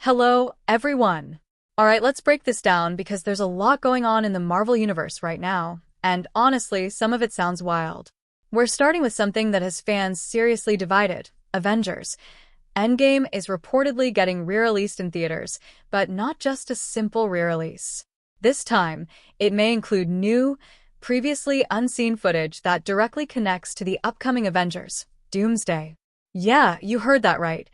Hello, everyone. Alright, let's break this down because there's a lot going on in the Marvel Universe right now, and honestly, some of it sounds wild. We're starting with something that has fans seriously divided: Avengers. Endgame is reportedly getting re-released in theaters, but not just a simple re-release. This time, it may include new, previously unseen footage that directly connects to the upcoming Avengers, Doomsday. Yeah, you heard that right.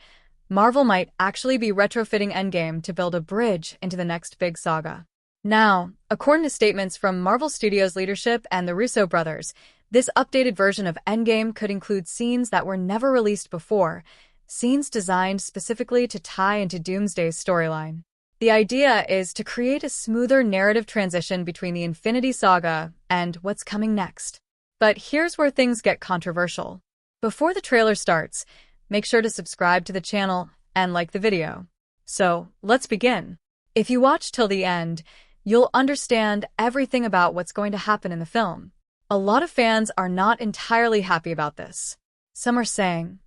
Marvel might actually be retrofitting Endgame to build a bridge into the next big saga. Now, according to statements from Marvel Studios leadership and the Russo brothers, this updated version of Endgame could include scenes that were never released before, scenes designed specifically to tie into Doomsday's storyline. The idea is to create a smoother narrative transition between the Infinity Saga and what's coming next. But here's where things get controversial. Before the trailer starts, make sure to subscribe to the channel and like the video. So, let's begin. If you watch till the end, you'll understand everything about what's going to happen in the film. A lot of fans are not entirely happy about this. Some are saying,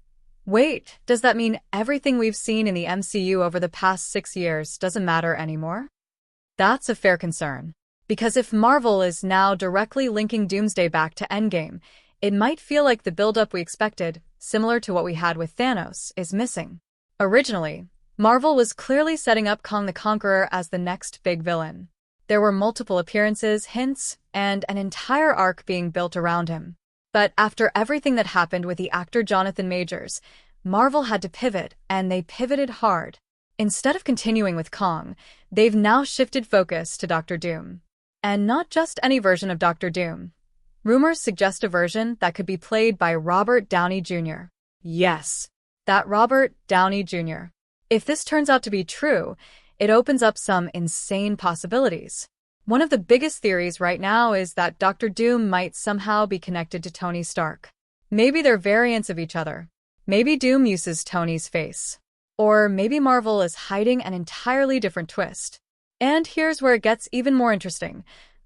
wait, does that mean everything we've seen in the MCU over the past 6 years doesn't matter anymore? That's a fair concern. Because if Marvel is now directly linking Doomsday back to Endgame, it might feel like the build-up we expected, similar to what we had with Thanos, is missing. Originally, Marvel was clearly setting up Kong the Conqueror as the next big villain. There were multiple appearances, hints, and an entire arc being built around him. But after everything that happened with the actor Jonathan Majors, Marvel had to pivot, and they pivoted hard. Instead of continuing with Kong, they've now shifted focus to Doctor Doom. And not just any version of Doctor Doom. Rumors suggest a version that could be played by Robert Downey Jr. Yes, that Robert Downey Jr. If this turns out to be true, it opens up some insane possibilities. One of the biggest theories right now is that Doctor Doom might somehow be connected to Tony Stark. Maybe they're variants of each other. Maybe Doom uses Tony's face. Or maybe Marvel is hiding an entirely different twist. And here's where it gets even more interesting.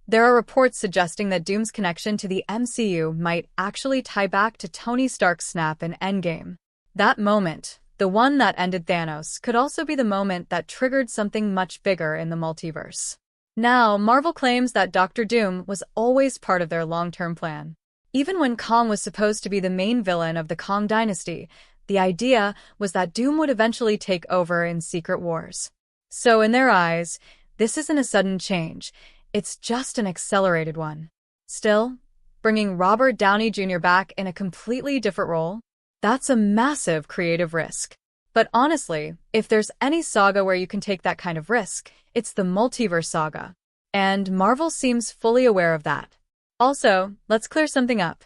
There are reports suggesting that Doom's connection to the MCU might actually tie back to Tony Stark's snap in Endgame. That moment, the one that ended Thanos, could also be the moment that triggered something much bigger in the multiverse. Now, Marvel claims that Doctor Doom was always part of their long-term plan. Even when Kong was supposed to be the main villain of the Kong dynasty, the idea was that Doom would eventually take over in Secret Wars. So in their eyes, this isn't a sudden change. It's just an accelerated one. Still, bringing Robert Downey Jr. back in a completely different role? That's a massive creative risk. But honestly, if there's any saga where you can take that kind of risk, it's the multiverse saga. And Marvel seems fully aware of that. Also, let's clear something up.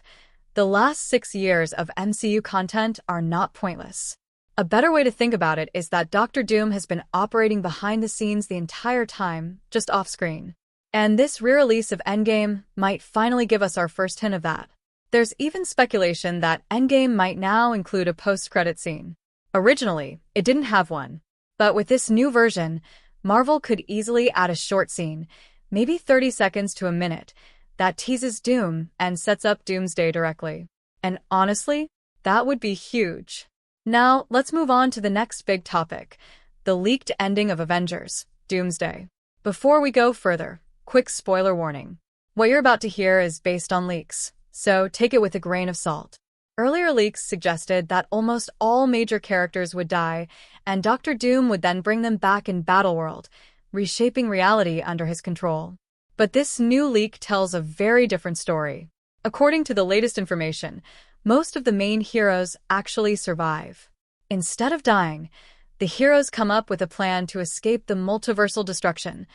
The last 6 years of MCU content are not pointless. A better way to think about it is that Doctor Doom has been operating behind the scenes the entire time, just off-screen. And this re-release of Endgame might finally give us our first hint of that. There's even speculation that Endgame might now include a post-credit scene. Originally, it didn't have one. But with this new version, Marvel could easily add a short scene, maybe 30 seconds to a minute, that teases Doom and sets up Doomsday directly. And honestly, that would be huge. Now, let's move on to the next big topic, the leaked ending of Avengers, Doomsday. Before we go further, quick spoiler warning. What you're about to hear is based on leaks, so take it with a grain of salt. Earlier leaks suggested that almost all major characters would die, and Doctor Doom would then bring them back in Battleworld, reshaping reality under his control. But this new leak tells a very different story. According to the latest information, most of the main heroes actually survive. Instead of dying, the heroes come up with a plan to escape the multiversal destruction,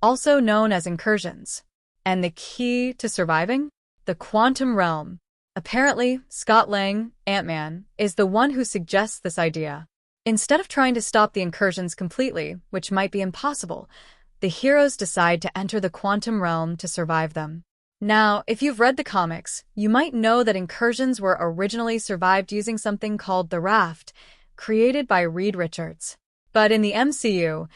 also known as incursions. And the key to surviving? The quantum realm. Apparently, Scott Lang, Ant-Man, is the one who suggests this idea. Instead of trying to stop the incursions completely, which might be impossible, the heroes decide to enter the quantum realm to survive them. Now, if you've read the comics, you might know that incursions were originally survived using something called the Raft, created by Reed Richards. But in the MCU,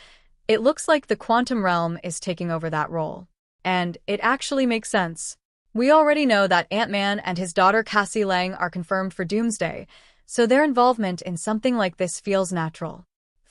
it looks like the quantum realm is taking over that role. And it actually makes sense. We already know that Ant-Man and his daughter Cassie Lang are confirmed for Doomsday, so their involvement in something like this feels natural.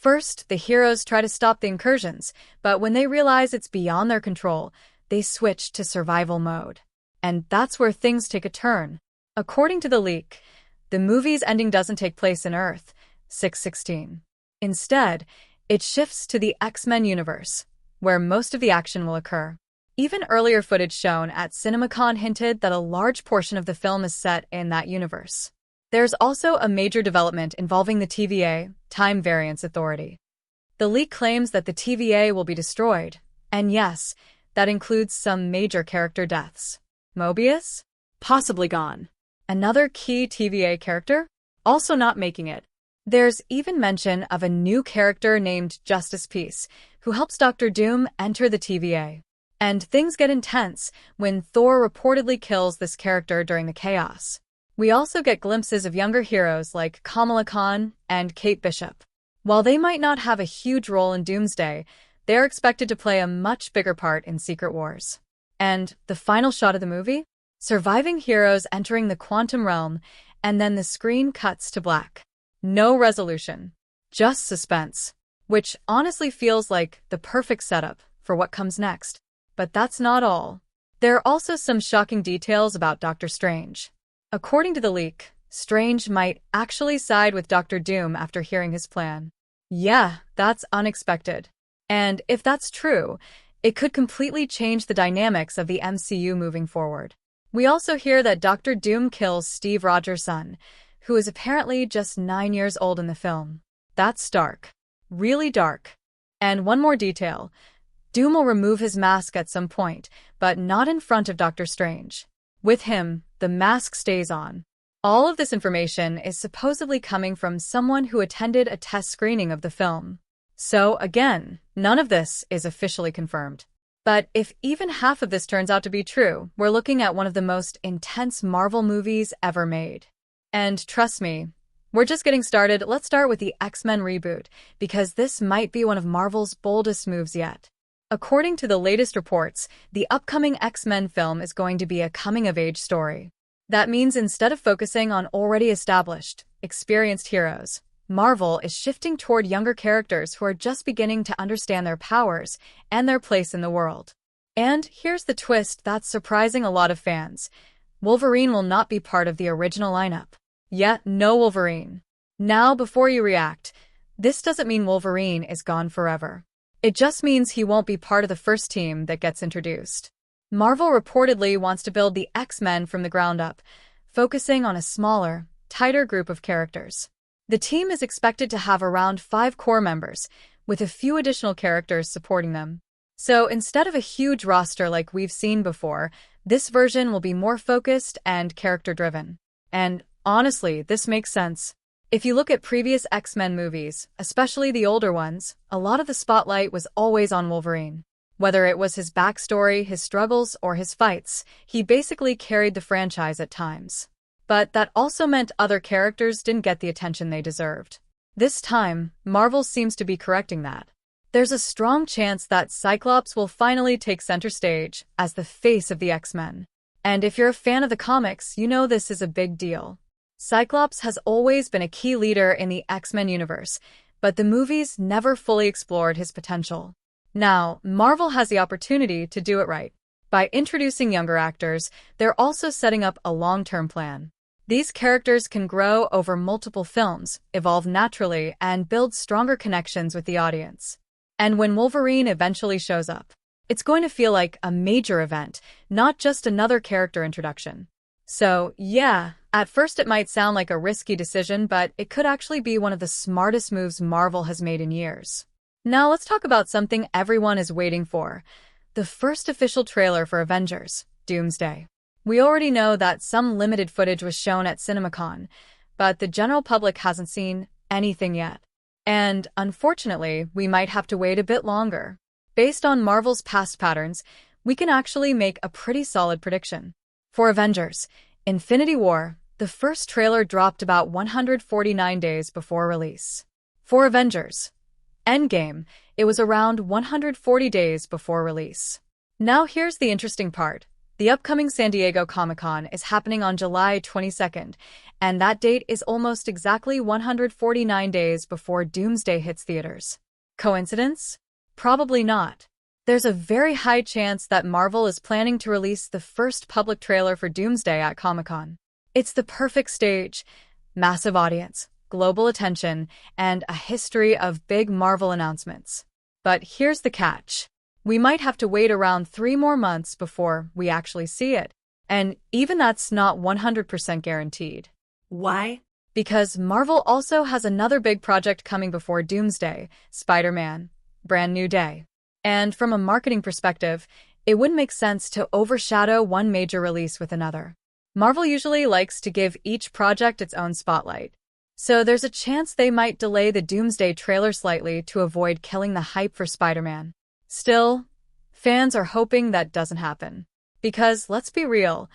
First, the heroes try to stop the incursions, but when they realize it's beyond their control, they switch to survival mode. And that's where things take a turn. According to the leak, the movie's ending doesn't take place in Earth 616. Instead, it shifts to the X-Men universe, where most of the action will occur. Even earlier footage shown at CinemaCon hinted that a large portion of the film is set in that universe. There's also a major development involving the TVA, Time Variance Authority. The leak claims that the TVA will be destroyed, and yes, that includes some major character deaths. Mobius? Possibly gone. Another key TVA character? Also not making it. There's even mention of a new character named Justice Peace, who helps Dr. Doom enter the TVA. And things get intense when Thor reportedly kills this character during the chaos. We also get glimpses of younger heroes like Kamala Khan and Kate Bishop. While they might not have a huge role in Doomsday, they're expected to play a much bigger part in Secret Wars. And the final shot of the movie? Surviving heroes entering the quantum realm, and then the screen cuts to black. No resolution. Just suspense. Which honestly feels like the perfect setup for what comes next. But that's not all. There are also some shocking details about Doctor Strange. According to the leak, Strange might actually side with Dr. Doom after hearing his plan. Yeah, that's unexpected. And if that's true, it could completely change the dynamics of the MCU moving forward. We also hear that Dr. Doom kills Steve Rogers' son, who is apparently just 9 years old in the film. That's dark. Really dark. And one more detail. Doom will remove his mask at some point, but not in front of Doctor Strange. With him, the mask stays on. All of this information is supposedly coming from someone who attended a test screening of the film. So, again, none of this is officially confirmed. But if even half of this turns out to be true, we're looking at one of the most intense Marvel movies ever made. And trust me, we're just getting started. Let's start with the X-Men reboot, because this might be one of Marvel's boldest moves yet. According to the latest reports, the upcoming X-Men film is going to be a coming-of-age story. That means instead of focusing on already established, experienced heroes, Marvel is shifting toward younger characters who are just beginning to understand their powers and their place in the world. And here's the twist that's surprising a lot of fans. Wolverine will not be part of the original lineup. Yeah, no Wolverine. Now, before you react, this doesn't mean Wolverine is gone forever. It just means he won't be part of the first team that gets introduced. Marvel reportedly wants to build the X-Men from the ground up, focusing on a smaller, tighter group of characters. The team is expected to have around 5 core members, with a few additional characters supporting them. So instead of a huge roster like we've seen before, this version will be more focused and character-driven. And honestly, this makes sense. If you look at previous X-Men movies, especially the older ones, a lot of the spotlight was always on Wolverine. Whether it was his backstory, his struggles, or his fights, he basically carried the franchise at times. But that also meant other characters didn't get the attention they deserved. This time, Marvel seems to be correcting that. There's a strong chance that Cyclops will finally take center stage as the face of the X-Men. And if you're a fan of the comics, you know this is a big deal. Cyclops has always been a key leader in the X-Men universe, but the movies never fully explored his potential. Now, Marvel has the opportunity to do it right. By introducing younger actors, they're also setting up a long-term plan. These characters can grow over multiple films, evolve naturally, and build stronger connections with the audience. And when Wolverine eventually shows up, it's going to feel like a major event, not just another character introduction. So, yeah, at first it might sound like a risky decision, but it could actually be one of the smartest moves Marvel has made in years. Now let's talk about something everyone is waiting for. The first official trailer for Avengers, Doomsday. We already know that some limited footage was shown at CinemaCon, but the general public hasn't seen anything yet. And, unfortunately, we might have to wait a bit longer. Based on Marvel's past patterns, we can actually make a pretty solid prediction. For Avengers, Infinity War, the first trailer dropped about 149 days before release. For Avengers Endgame, it was around 140 days before release. Now here's the interesting part. The upcoming San Diego Comic-Con is happening on July 22nd, and that date is almost exactly 149 days before Doomsday hits theaters. Coincidence? Probably not. There's a very high chance that Marvel is planning to release the first public trailer for Doomsday at Comic-Con. It's the perfect stage, massive audience, global attention, and a history of big Marvel announcements. But here's the catch. We might have to wait around 3 more months before we actually see it. And even that's not 100% guaranteed. Why? Because Marvel also has another big project coming before Doomsday, Spider-Man, Brand New Day. And from a marketing perspective, it wouldn't make sense to overshadow one major release with another. Marvel usually likes to give each project its own spotlight. So there's a chance they might delay the Doomsday trailer slightly to avoid killing the hype for Spider-Man. Still, fans are hoping that doesn't happen. Because, let's be real,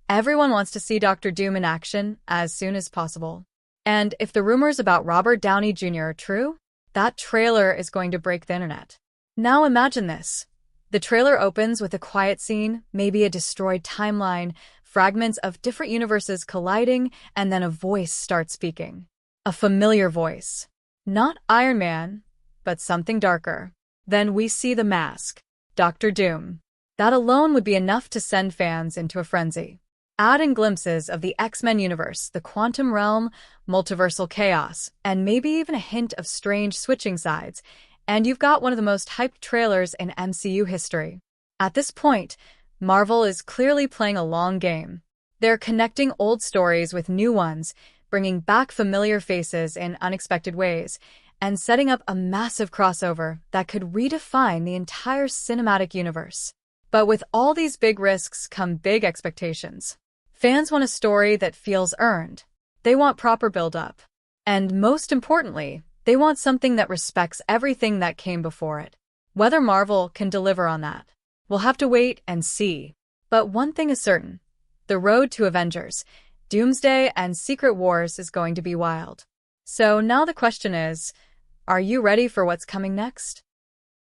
everyone wants to see Dr. Doom in action as soon as possible. And if the rumors about Robert Downey Jr. are true, that trailer is going to break the internet. Now imagine this. The trailer opens with a quiet scene, maybe a destroyed timeline, fragments of different universes colliding, and then a voice starts speaking. A familiar voice. Not Iron Man, but something darker. Then we see the mask, Dr. Doom. That alone would be enough to send fans into a frenzy. Add in glimpses of the X-Men universe, the quantum realm, multiversal chaos, and maybe even a hint of strange switching sides, and you've got one of the most hyped trailers in MCU history. At this point, Marvel is clearly playing a long game. They're connecting old stories with new ones, bringing back familiar faces in unexpected ways, and setting up a massive crossover that could redefine the entire cinematic universe. But with all these big risks come big expectations. Fans want a story that feels earned. They want proper build-up. And most importantly, they want something that respects everything that came before it. Whether Marvel can deliver on that, we'll have to wait and see. But one thing is certain. The road to Avengers, Doomsday, and Secret Wars is going to be wild. So now the question is, are you ready for what's coming next?